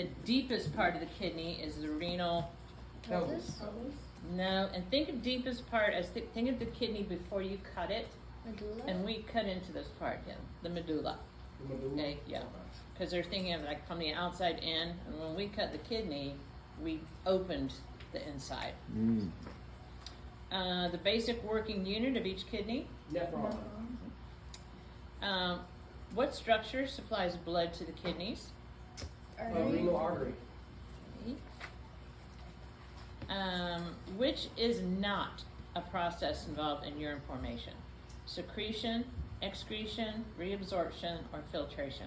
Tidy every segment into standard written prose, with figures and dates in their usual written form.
the deepest part of the kidney is the renal. Pelvis. No, and think of deepest part as think of the kidney before you cut it, Medulla. and we cut into this part, yeah, the medulla. Okay, yeah, because they're thinking of like from the outside in, and when we cut the kidney, we opened the inside. The basic working unit of each kidney. Nephron. What structure supplies blood to the kidneys? Renal artery. Which is not a process involved in urine formation? Secretion, excretion, reabsorption, or filtration?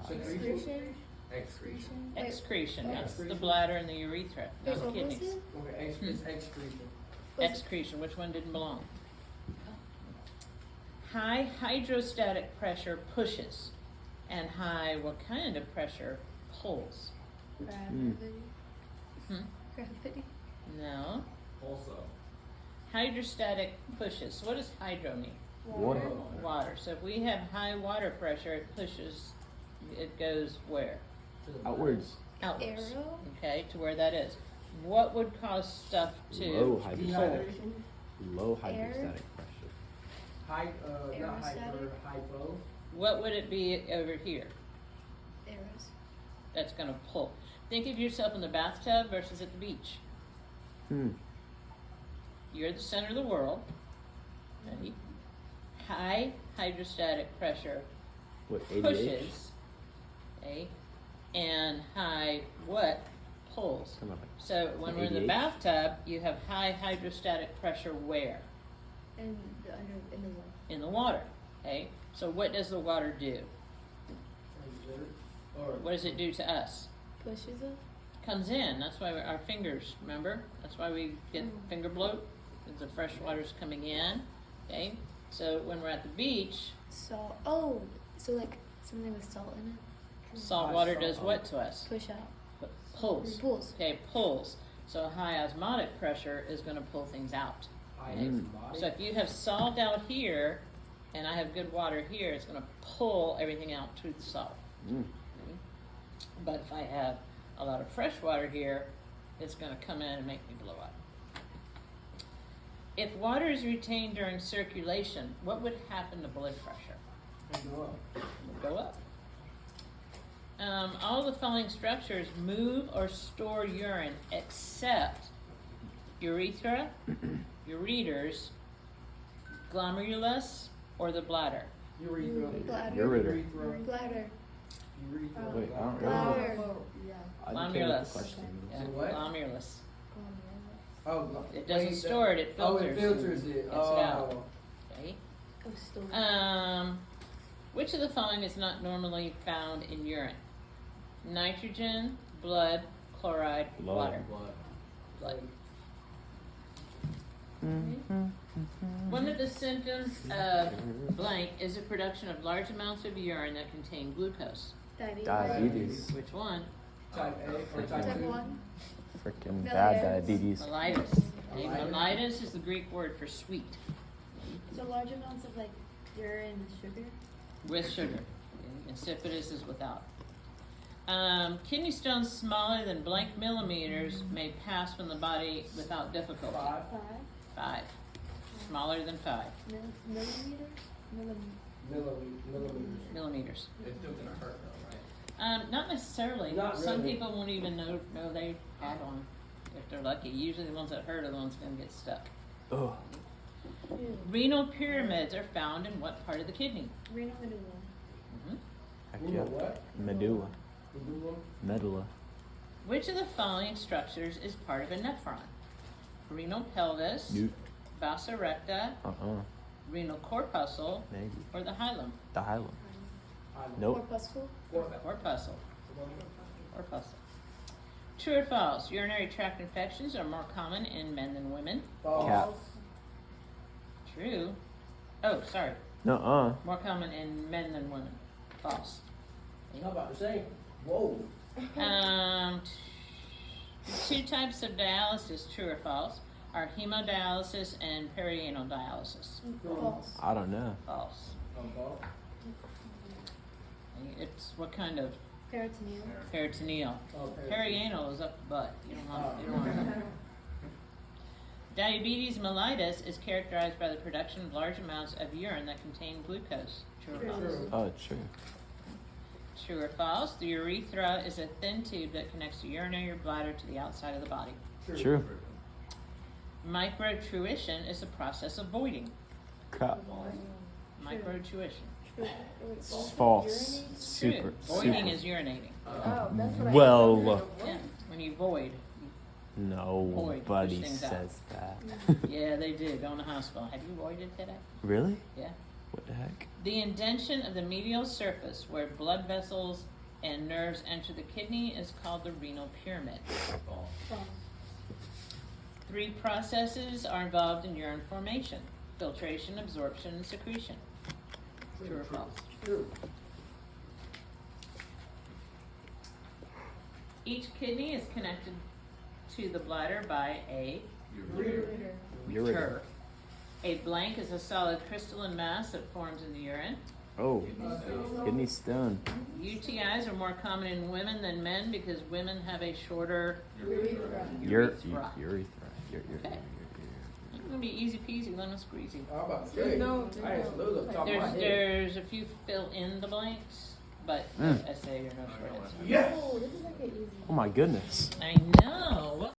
Excretion. Excretion. Excretion, that's the Excretion. bladder and the urethra, Wait, not what was kidneys. it? Okay, it's excretion. Excretion, which one didn't belong? High hydrostatic pressure pushes, and high what kind of pressure pulls? Gravity. Hmm? Gravity. No. Also. Hydrostatic pushes. So what does hydro mean? Water. Water. So if we have high water pressure, it pushes, it goes where? Outwards. Outwards. Arrow. Okay, to where that is. What would cause stuff to Low hydrostatic. Dehydration. Low Air. hydrostatic pressure. Not hyper, Aerostatic. hypo. What would it be over here? Arrows. That's going to pull. Think of yourself in the bathtub versus at the beach. You're the center of the world. Ready? High hydrostatic pressure What, ADH? pushes, okay, and high what pulls. Come on. So when we're in the ADH? bathtub, you have high hydrostatic pressure where? And the under in the wall. In the water. Okay. So what does the water do? Or What does it do to us? Pushes it. Comes in. That's why our fingers. Remember? That's why we get finger bloat. Because the fresh water's coming in. Okay. So when we're at the beach, Salt. Oh, so like something with salt in it. salt water does what to us? Push out. Pulls. Pulls. Okay, pulls. So high osmotic pressure is going to pull things out. high So if you have salt out here, and I have good water here, it's going to pull everything out to the salt. But if I have a lot of fresh water here, it's going to come in and make me blow up. If water is retained during circulation, what would happen to blood pressure? Go up. It would go up. All the following structures move or store urine except urethra, ureters, glomerulus, or the bladder. Urethra. Bladder. Ureter. Bladder. Urethra. Wait, I don't know. Bladder. I didn't care what Glomerulus. the question was. Yeah, what? glomerulus. Oh, It doesn't store it, it Oh, filters. it filters it. Gets it Oh. out. Okay. Oh, store. Which of the following is not normally found in urine? Nitrogen, blood, chloride, Blood. water. Blood. Blood. One of the symptoms of blank is the production of large amounts of urine that contain glucose. Diabetes. Diabetes. Which one? Type A or type Type 2? 1. Freaking Mellitus. bad diabetes. Mellitus. Okay, Mellitus. mellitus is the Greek word for sweet, So large amounts of like urine with sugar. with sugar. Insipidus is without. Kidney stones smaller than blank millimeters may pass from the body without difficulty. 5. 5. Smaller than 5 Millimeters. Millimeters. millimeters. It's still gonna hurt though, right? Not necessarily. Not Some really. people won't even know they had one if they're lucky. Usually the ones that hurt are the ones going to get stuck. Ugh. Renal pyramids are found in what part of the kidney? Renal medulla. Mhm. Heck You yeah. know what? Medulla. Medulla. Medulla. Which of the following structures is part of a nephron? Renal pelvis, Nope. vasa recta, renal corpuscle, Maybe. or the hilum? The hilum. Island. Nope. Corpuscle. Corpuscle. Corpuscle. True or false? Urinary tract infections are more common in men than women. False. Cap. True. Oh, sorry. Nuh-uh. More common in men than women. False. How about the same? Whoa. Two types of dialysis, true or false, are hemodialysis and perianal dialysis. False. I don't know. False. False. It's what kind of Peritoneal. peritoneal? Oh, Perianal is up the butt. You don't want that. Diabetes mellitus is characterized by the production of large amounts of urine that contain glucose. True or false? True. Oh, true. True or false? The urethra is a thin tube that connects the urinary bladder to the outside of the body. True. Microtuition is the process of voiding. Crap. Microtuition. It's false. Super. True. Voiding Super. is urinating. Oh, that's what Well, Yeah. When you void. Void, nobody push things out. says that. Yeah, they do. Go in the hospital. Have you voided today? Really? Yeah. What the heck? The indention of the medial surface where blood vessels and nerves enter the kidney is called the renal pyramid. False. 3 processes are involved in urine formation: filtration, absorption, and secretion. True or false? True. Each kidney is connected to the bladder by a Ureter. ureter. A blank is a solid crystalline mass that forms in the urine. Oh, kidney stone. UTIs are more common in women than men because women have a shorter Urethra. urethra. Urethra. Okay. It's gonna be easy peasy, lemon squeezy. I was about to say. No, I had those up top of my head. There's a few fill in the blanks, but essay or no short answer. Yes. Oh, this is like an easy. Oh my goodness. I know.